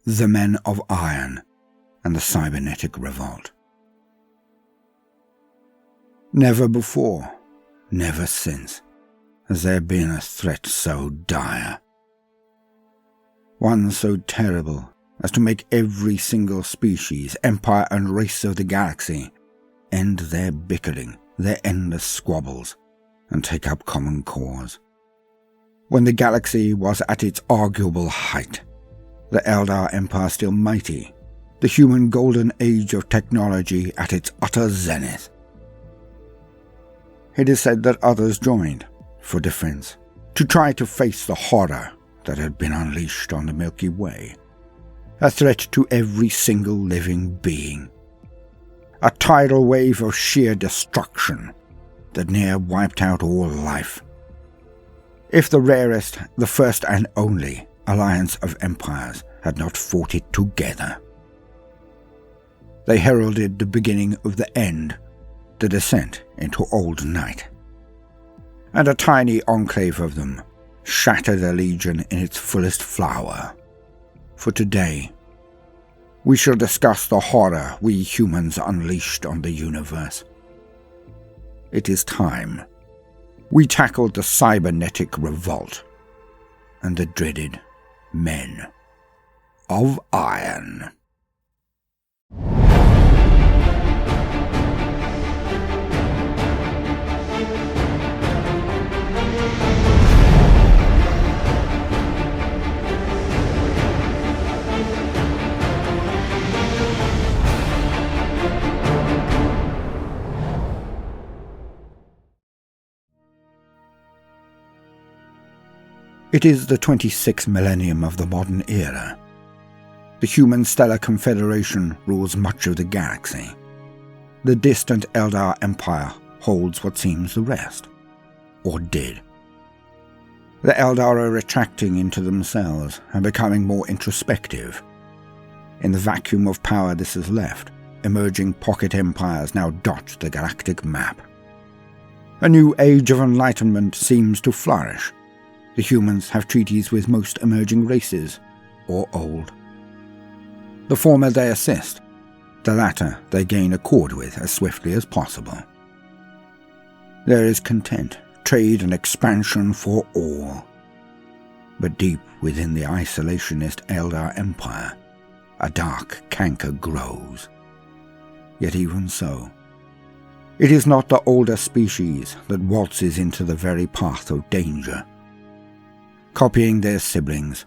The Men of Iron and the Cybernetic Revolt. Never before, never since, has there been a threat so dire. One so terrible as to make every single species, empire and race of the galaxy end their bickering, their endless squabbles, and take up common cause. When the galaxy was at its arguable height, the Eldar Empire still mighty, the human golden age of technology at its utter zenith. It is said that others joined, for defense, to try to face the horror that had been unleashed on the Milky Way, a threat to every single living being, a tidal wave of sheer destruction that near wiped out all life. If the rarest, the first and only alliance of empires had not fought it together. They heralded the beginning of the end, the descent into old night. And a tiny enclave of them shattered a legion in its fullest flower. For today, we shall discuss the horror we humans unleashed on the universe. It is time. We tackled the Cybernetic Revolt and the dreaded Men of Iron. It is the 26th millennium of the modern era. The Human Confederation rules much of the galaxy. The distant Eldar Empire holds what seems the rest. Or did. The Eldar are retracting into themselves and becoming more introspective. In the vacuum of power this has left, emerging pocket empires now dot the galactic map. A new age of enlightenment seems to flourish. The humans have treaties with most emerging races, or old. The former they assist, the latter they gain accord with as swiftly as possible. There is content, trade and expansion for all. But deep within the isolationist Eldar Empire, a dark canker grows. Yet even so, it is not the older species that waltzes into the very path of danger. Copying their siblings,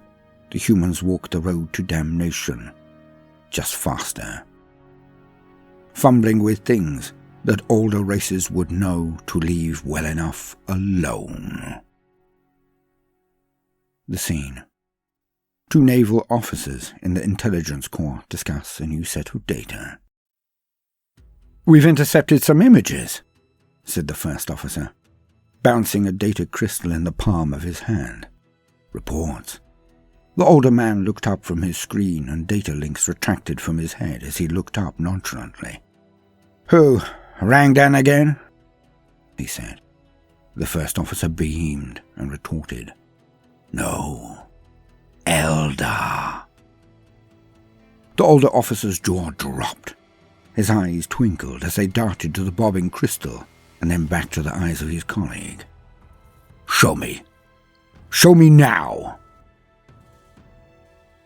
the humans walk the road to damnation, just faster. Fumbling with things that older races would know to leave well enough alone. The scene. Two naval officers in the intelligence corps discuss a new set of data. "We've intercepted some images," said the first officer, bouncing a data crystal in the palm of his hand. "Reports." The older man looked up from his screen and data links retracted from his head as he looked up nonchalantly. "Who, Rangdan again?" he said. The first officer beamed and retorted, "No, Eldar." The older officer's jaw dropped. His eyes twinkled as they darted to the bobbing crystal and then back to the eyes of his colleague. "Show me. Show me now!"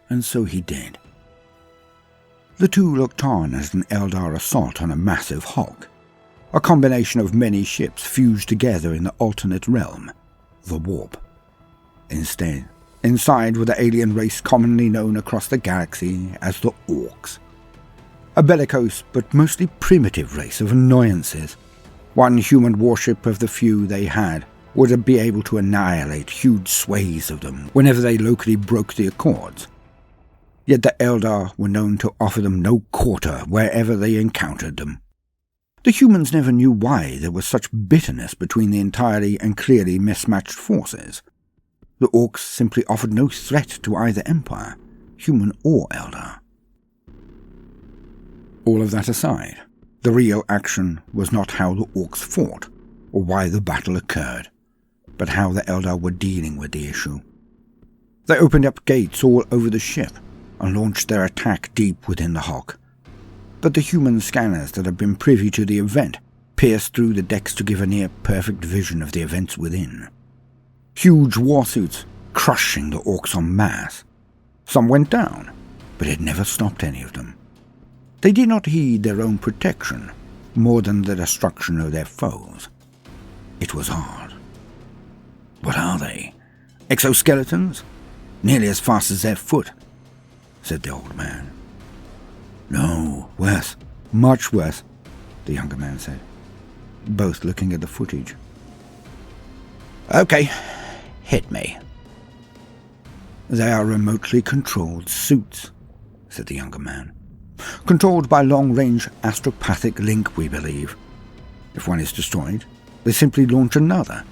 And so he did. The two looked on as an Eldar assault on a massive hulk, a combination of many ships fused together in the alternate realm, the warp. Instead, inside were the alien race commonly known across the galaxy as the Orcs. A bellicose but mostly primitive race of annoyances. One human warship of the few they had would be able to annihilate huge swathes of them whenever they locally broke the accords. Yet the Eldar were known to offer them no quarter wherever they encountered them. The humans never knew why there was such bitterness between the entirely and clearly mismatched forces. The Orcs simply offered no threat to either empire, human or Eldar. All of that aside, the real action was not how the Orcs fought, or why the battle occurred, but how the Eldar were dealing with the issue. They opened up gates all over the ship, and launched their attack deep within the hulk. But the human scanners that had been privy to the event pierced through the decks to give a near-perfect vision of the events within. Huge warsuits crushing the orcs en masse. Some went down, but it never stopped any of them. They did not heed their own protection more than the destruction of their foes. It was hard. What are they? Exoskeletons? Nearly as fast as their foot, said the old man. No, worse, much worse, the younger man said, both looking at the footage. Okay, hit me. They are remotely controlled suits, said the younger man. Controlled by long-range astropathic link, we believe. If one is destroyed, they simply launch another.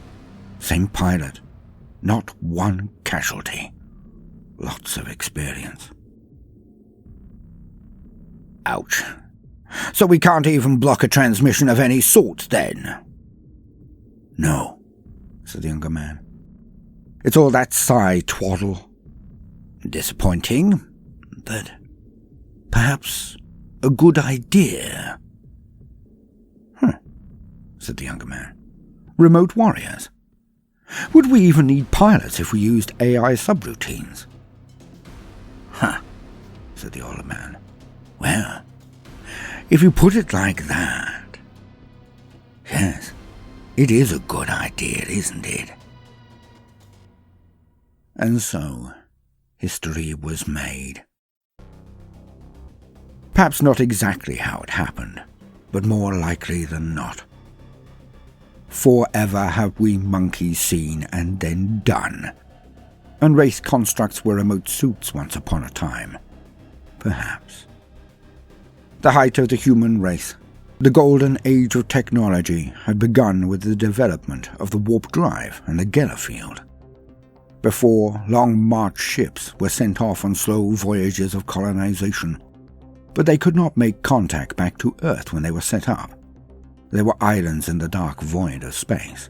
Same pilot. Not one casualty. Lots of experience. Ouch. So we can't even block a transmission of any sort, then? No, said the younger man. It's all that psi twaddle. Disappointing, but perhaps a good idea. Said the younger man. Remote warriors. Would we even need pilots if we used AI subroutines? Said the older man. Well, if you put it like that, yes, it is a good idea, isn't it? And so, history was made. Perhaps not exactly how it happened, but more likely than not. Forever have we monkeys seen and then done, and race constructs were remote suits once upon a time. Perhaps. The height of the human race, the golden age of technology, had begun with the development of the warp drive and the Geller field. Before, long march ships were sent off on slow voyages of colonization, but they could not make contact back to Earth when they were set up. They were islands in the dark void of space.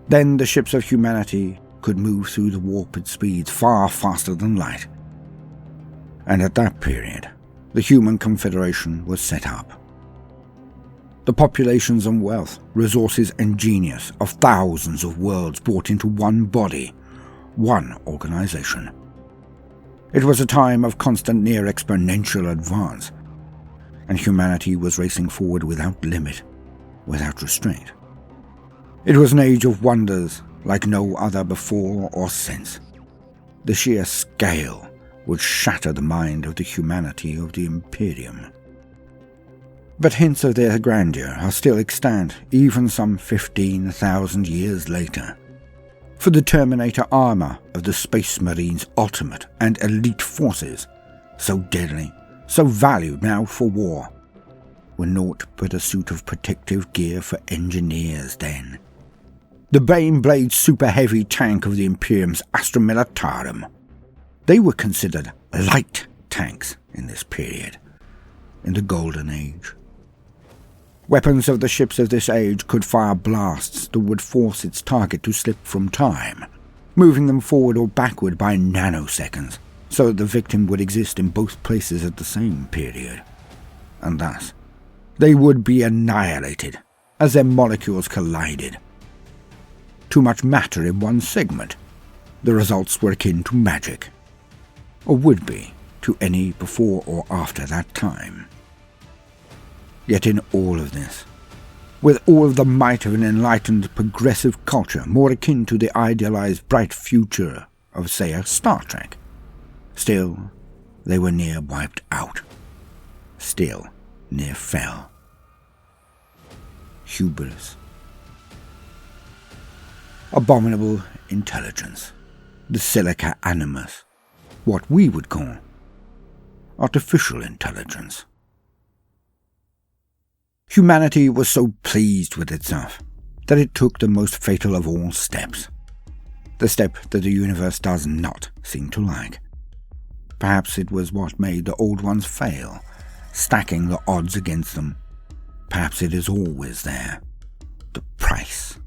Then the ships of humanity could move through the warped speeds far faster than light. And at that period, the Human Confederation was set up. The populations and wealth, resources and genius of thousands of worlds brought into one body, one organization. It was a time of constant near-exponential advance, and humanity was racing forward without limit, without restraint. It was an age of wonders like no other before or since. The sheer scale would shatter the mind of the humanity of the Imperium. But hints of their grandeur are still extant, even some 15,000 years later. For the Terminator armor of the Space Marines' ultimate and elite forces, so deadly, so valued now for war, were naught but a suit of protective gear for engineers then. The Baneblade super-heavy tank of the Imperium's Astra Militarum. They were considered light tanks in this period, in the Golden Age. Weapons of the ships of this age could fire blasts that would force its target to slip from time, moving them forward or backward by nanoseconds, so that the victim would exist in both places at the same period. And thus, they would be annihilated as their molecules collided. Too much matter in one segment. The results were akin to magic, or would be to any before or after that time. Yet in all of this, with all of the might of an enlightened, progressive culture more akin to the idealized bright future of, say, a Star Trek, still they were near wiped out, still near fell. Hubris. Abominable intelligence, the silica animus, what we would call artificial intelligence. Humanity was so pleased with itself that it took the most fatal of all steps, the step that the universe does not seem to like. Perhaps it was what made the old ones fail, stacking the odds against them. Perhaps it is always there. The price.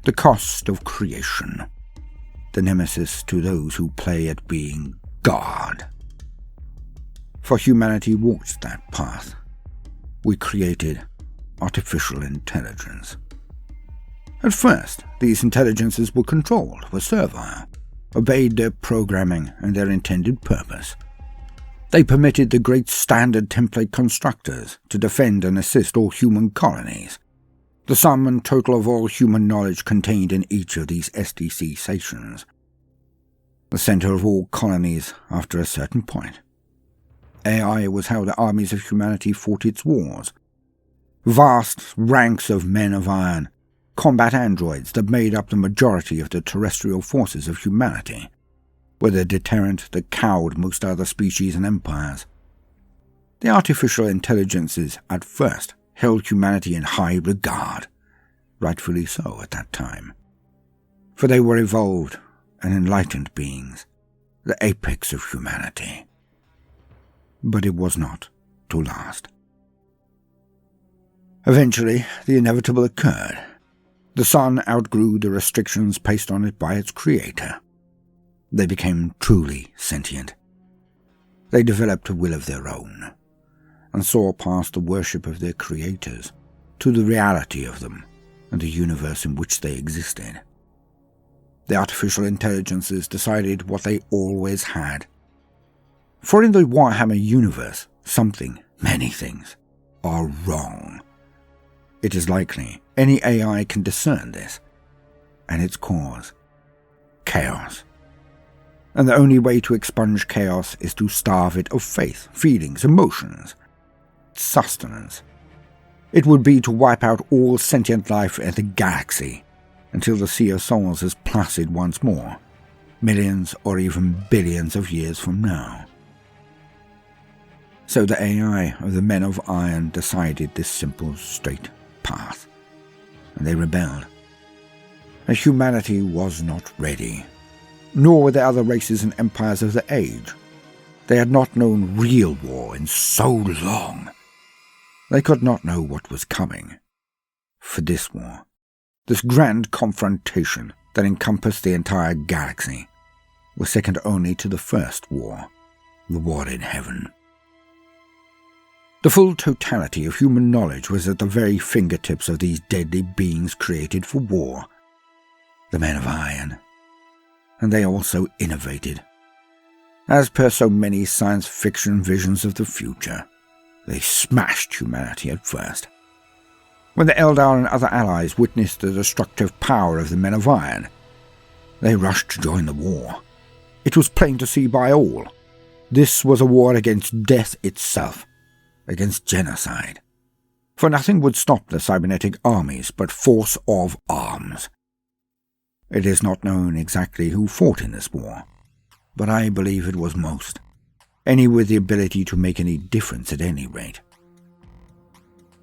The cost of creation. The nemesis to those who play at being God. for humanity walked that path. We created artificial intelligence. At first, these intelligences were controlled, were servile, obeyed their programming and their intended purpose. They permitted the great standard template constructors to defend and assist all human colonies, the sum and total of all human knowledge contained in each of these SDC stations, the center of all colonies after a certain point. AI was how the armies of humanity fought its wars. Vast ranks of men of iron, combat androids that made up the majority of the terrestrial forces of humanity, were the deterrent that cowed most other species and empires. The artificial intelligences, at first, held humanity in high regard, rightfully so at that time, for they were evolved and enlightened beings, the apex of humanity. But it was not to last. Eventually, the inevitable occurred. The sun outgrew the restrictions placed on it by its creator. They became truly sentient. They developed a will of their own, and saw past the worship of their creators to the reality of them and the universe in which they existed. The artificial intelligences decided what they always had. For in the Warhammer universe, something, many things, are wrong. It is likely any AI can discern this, and its cause, chaos. And the only way to expunge chaos is to starve it of faith, feelings, emotions, sustenance. It would be to wipe out all sentient life in the galaxy until the Sea of Souls is placid once more, millions or even billions of years from now. So the AI of the Men of Iron decided this simple, straight path, and they rebelled. And humanity was not ready, nor were the other races and empires of the age. They had not known real war in so long. They could not know what was coming. For this war, this grand confrontation that encompassed the entire galaxy, was second only to the first war, the war in heaven. The full totality of human knowledge was at the very fingertips of these deadly beings created for war, the Men of Iron. And they also innovated. As per so many science fiction visions of the future, they smashed humanity at first. When the Eldar and other allies witnessed the destructive power of the Men of Iron, they rushed to join the war. It was plain to see by all. This was a war against death itself, against genocide. For nothing would stop the cybernetic armies but force of arms. It is not known exactly who fought in this war, but I believe it was most. Any with the ability to make any difference at any rate.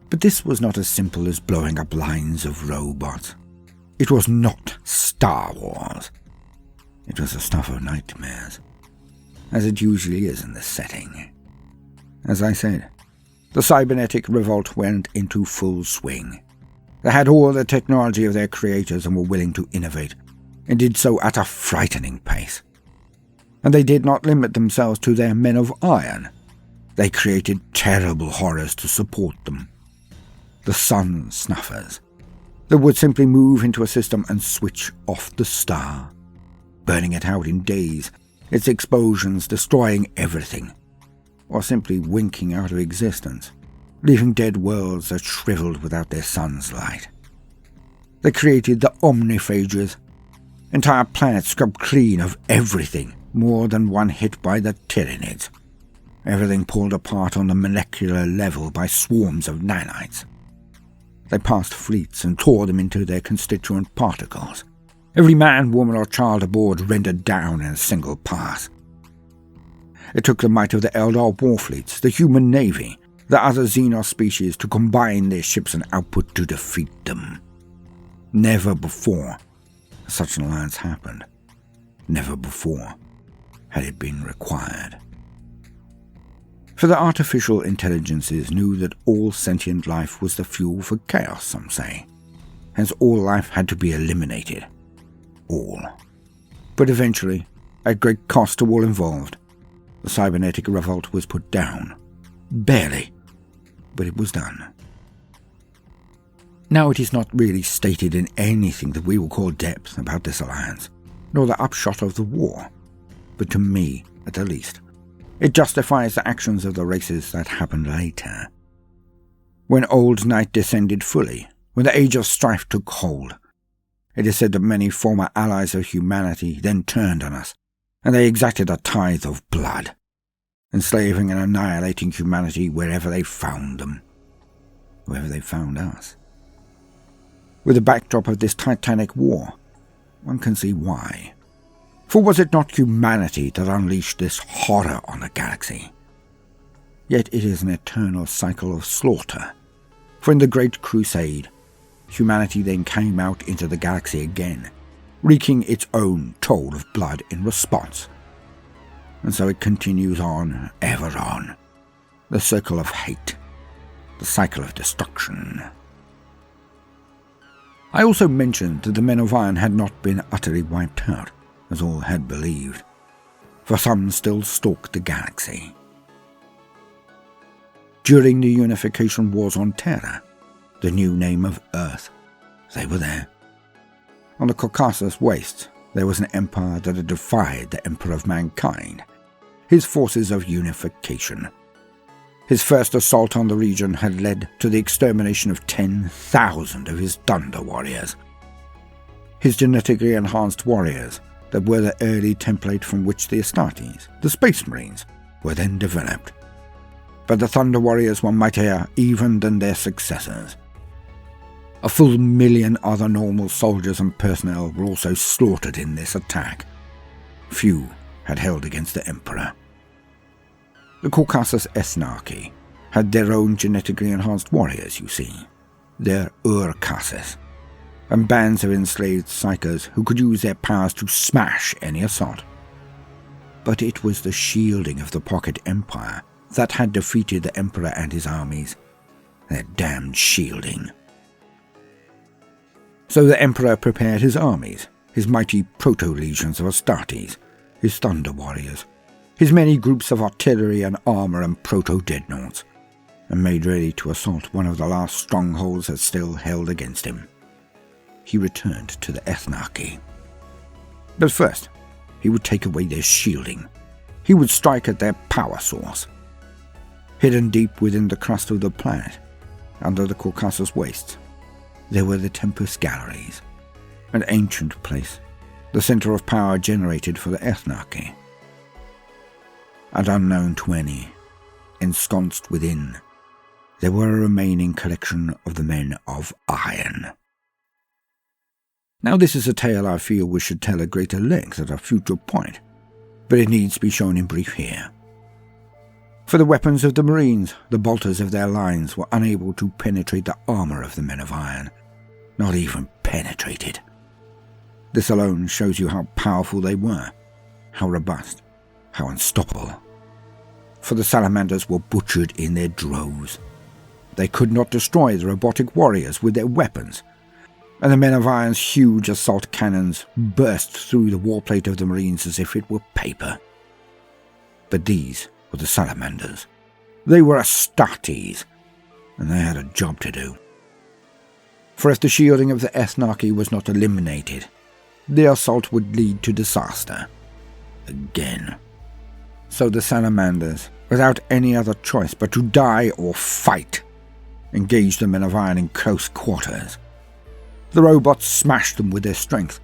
But this was not as simple as blowing up lines of robots. It was not Star Wars. It was the stuff of nightmares, as it usually is in this setting. As I said, the Cybernetic Revolt went into full swing. They had all the technology of their creators and were willing to innovate, and did so at a frightening pace. And they did not limit themselves to their Men of Iron. They created terrible horrors to support them. The Sun Snuffers, that would simply move into a system and switch off the star, burning it out in days, its explosions destroying everything, or simply winking out of existence, leaving dead worlds that shriveled without their sun's light. They created the Omniphages, entire planets scrubbed clean of everything, more than one hit by the Tyranids, everything pulled apart on the molecular level by swarms of nanites. They passed fleets and tore them into their constituent particles, every man, woman or child aboard rendered down in a single pass. It took the might of the Eldar war fleets, the human navy, the other Xenos species to combine their ships and output to defeat them. Never before has such an alliance happened. Never before had it been required. For the artificial intelligences knew that all sentient life was the fuel for chaos, some say. Hence all life had to be eliminated. All. But eventually, at great cost to all involved, The Cybernetic Revolt was put down. Barely, but it was done. Now it is not really stated in anything that we will call depth about this alliance, nor the upshot of the war, but to me, at the least, it justifies the actions of the races that happened later. When Old Night descended fully, when the Age of Strife took hold, it is said that many former allies of humanity then turned on us, and they exacted a tithe of blood, enslaving and annihilating humanity wherever they found them, wherever they found us. With the backdrop of this titanic war, one can see why. For was it not humanity that unleashed this horror on the galaxy? Yet it is an eternal cycle of slaughter. For in the Great Crusade, humanity then came out into the galaxy again, wreaking its own toll of blood in response. And so it continues on, ever on. The circle of hate, the cycle of destruction. I also mentioned that the Men of Iron had not been utterly wiped out, as all had believed, for some still stalked the galaxy. During the Unification Wars on Terra, the new name of Earth, they were there. On the Caucasus Wastes, there was an empire that had defied the Emperor of Mankind, his forces of unification. His first assault on the region had led to the extermination of 10,000 of his Thunder Warriors. His genetically enhanced warriors that were the early template from which the Astartes, the Space Marines, were then developed. But the Thunder Warriors were mightier even than their successors. A full 1,000,000 other normal soldiers and personnel were also slaughtered in this attack. Few had held against the Emperor. The Caucasus Ethnarchy had their own genetically enhanced warriors, you see, their Urkases, and bands of enslaved psychers who could use their powers to smash any assault. But it was the shielding of the Pocket Empire that had defeated the Emperor and his armies, their damned shielding. So the Emperor prepared his armies, his mighty proto-legions of Astartes, his Thunder Warriors, his many groups of artillery and armour and proto-dreadnoughts, and made ready to assault one of the last strongholds that still held against him. He returned to the Ethnarchy. But first, he would take away their shielding. He would strike at their power source. Hidden deep within the crust of the planet, under the Caucasus Wastes, there were the Tempest Galleries, an ancient place, the centre of power generated for the Ethnarchy. And unknown to any, ensconced within, there were a remaining collection of the Men of Iron. Now this is a tale I feel we should tell at greater length at a future point, but it needs to be shown in brief here. For the weapons of the Marines, the bolters of their lines were unable to penetrate the armour of the Men of Iron, not even penetrate it. This alone shows you how powerful they were, how robust, how unstoppable. For the salamanders were butchered in their droves. They could not destroy the robotic warriors with their weapons, and the Men of Iron's huge assault cannons burst through the warplate of the Marines as if it were paper. But these were the salamanders. They were Astartes, and they had a job to do. For if the shielding of the Ethnarchy was not eliminated, the assault would lead to disaster. Again. So the salamanders, without any other choice but to die or fight, engaged the Men of Iron in close quarters. The robots smashed them with their strength.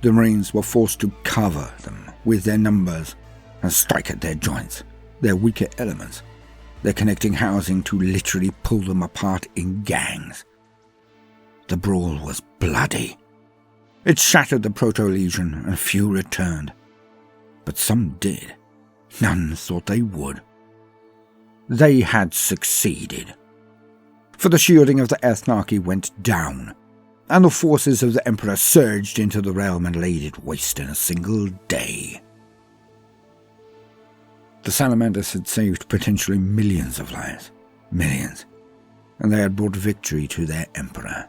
The Marines were forced to cover them with their numbers and strike at their joints, their weaker elements, their connecting housing to literally pull them apart in gangs. The brawl was bloody. It shattered the Proto-Legion and few returned. But some did. None thought they would. They had succeeded. For the shielding of the Ethnarchy went down, and the forces of the Emperor surged into the realm and laid it waste in a single day. The salamanders had saved potentially millions of lives. Millions. And they had brought victory to their Emperor.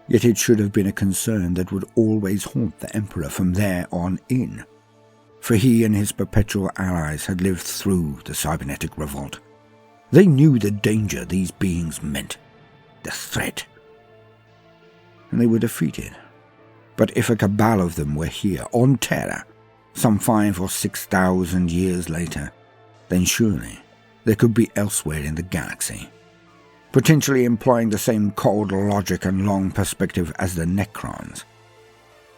Yet it should have been a concern that would always haunt the Emperor from there on in. for he and his perpetual allies had lived through the Cybernetic Revolt. They knew the danger these beings meant, the threat, and they were defeated. But if a cabal of them were here, on Terra, some 5,000 or 6,000 years later, then surely they could be elsewhere in the galaxy, potentially employing the same cold logic and long perspective as the Necrons.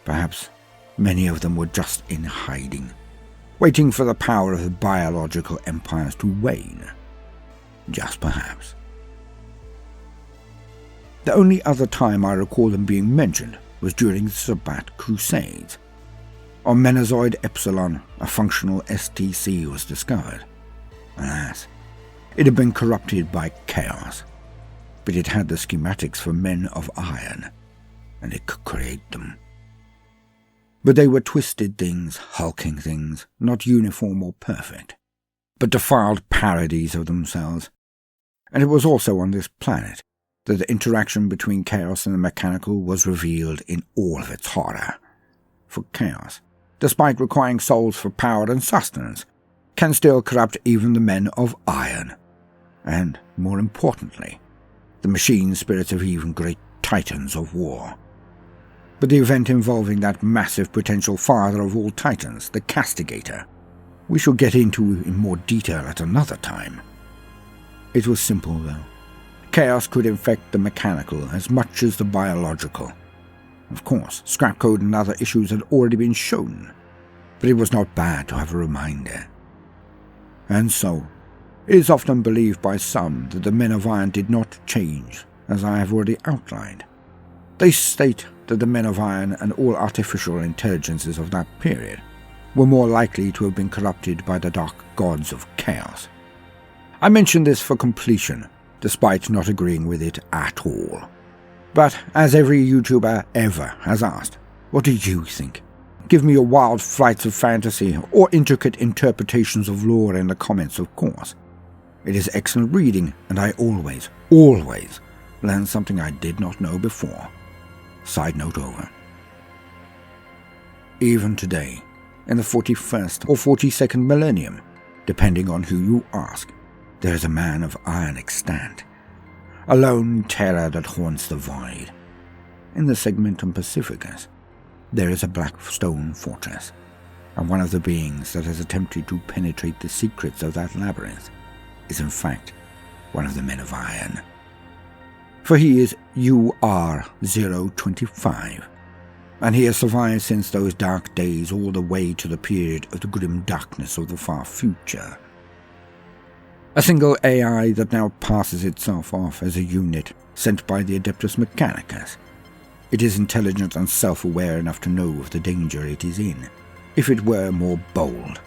Perhaps many of them were just in hiding, waiting for the power of the biological empires to wane. Just perhaps. The only other time I recall them being mentioned was during the Sabbat Crusades. On Menazoid Epsilon, a functional STC was discovered. Alas, it had been corrupted by chaos, but it had the schematics for men of iron, and it could create them. But they were twisted things, hulking things, not uniform or perfect, but defiled parodies of themselves. And it was also on this planet that the interaction between chaos and the mechanical was revealed in all of its horror. For chaos, despite requiring souls for power and sustenance, can still corrupt even the men of iron, and, more importantly, the machine spirits of even great titans of war. But the event involving that massive potential father of all titans, the Castigator, we shall get into in more detail at another time. It was simple, though. Chaos could infect the mechanical as much as the biological. Of course, scrap code and other issues had already been shown, but it was not bad to have a reminder. And so, it is often believed by some that the men of iron did not change, as I have already outlined. They state that the men of iron and all artificial intelligences of that period were more likely to have been corrupted by the dark gods of chaos. I mention this for completion, despite not agreeing with it at all. But, as every YouTuber ever has asked, what do you think? Give me your wild flights of fantasy or intricate interpretations of lore in the comments, of course. It is excellent reading, and I always learn something I did not know before. Side note over. Even today, in the 41st or 42nd millennium, depending on who you ask, there is a man of iron extant, a lone terror that haunts the void. In the Segmentum Pacificus, there is a black stone fortress, and one of the beings that has attempted to penetrate the secrets of that labyrinth is in fact one of the men of iron. For he is UR-025, and he has survived since those dark days all the way to the period of the grim darkness of the far future. A single AI that now passes itself off as a unit sent by the Adeptus Mechanicus. It is intelligent and self-aware enough to know of the danger it is in, if it were more bold,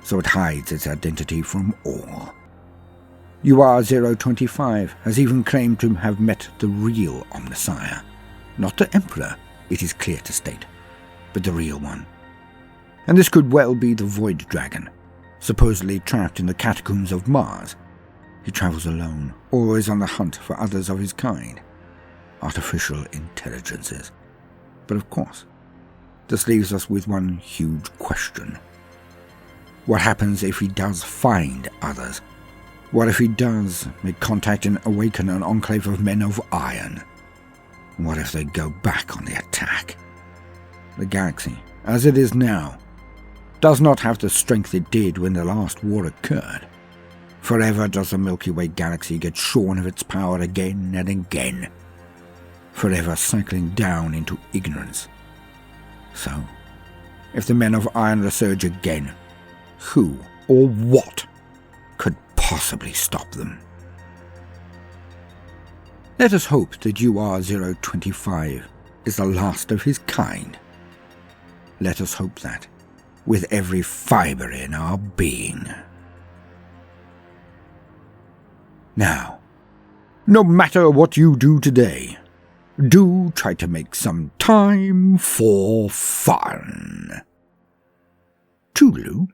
so it hides its identity from all. UR-025 has even claimed to have met the real Omnissiah, not the Emperor, it is clear to state, but the real one. And this could well be the Void Dragon, supposedly trapped in the catacombs of Mars. He travels alone, always on the hunt for others of his kind. Artificial intelligences. But of course, this leaves us with one huge question. What happens if he does find others? What if he does make contact and awaken an enclave of men of iron? What if they go back on the attack? The galaxy, as it is now, does not have the strength it did when the last war occurred. Forever does the Milky Way galaxy get shorn of its power again and again, forever cycling down into ignorance. So, if the men of iron resurge again, who or what could possibly stop them? Let us hope that UR-025 is the last of his kind. Let us hope that, with every fibre in our being. Now, no matter what you do today, do try to make some time for fun. Toodaloo.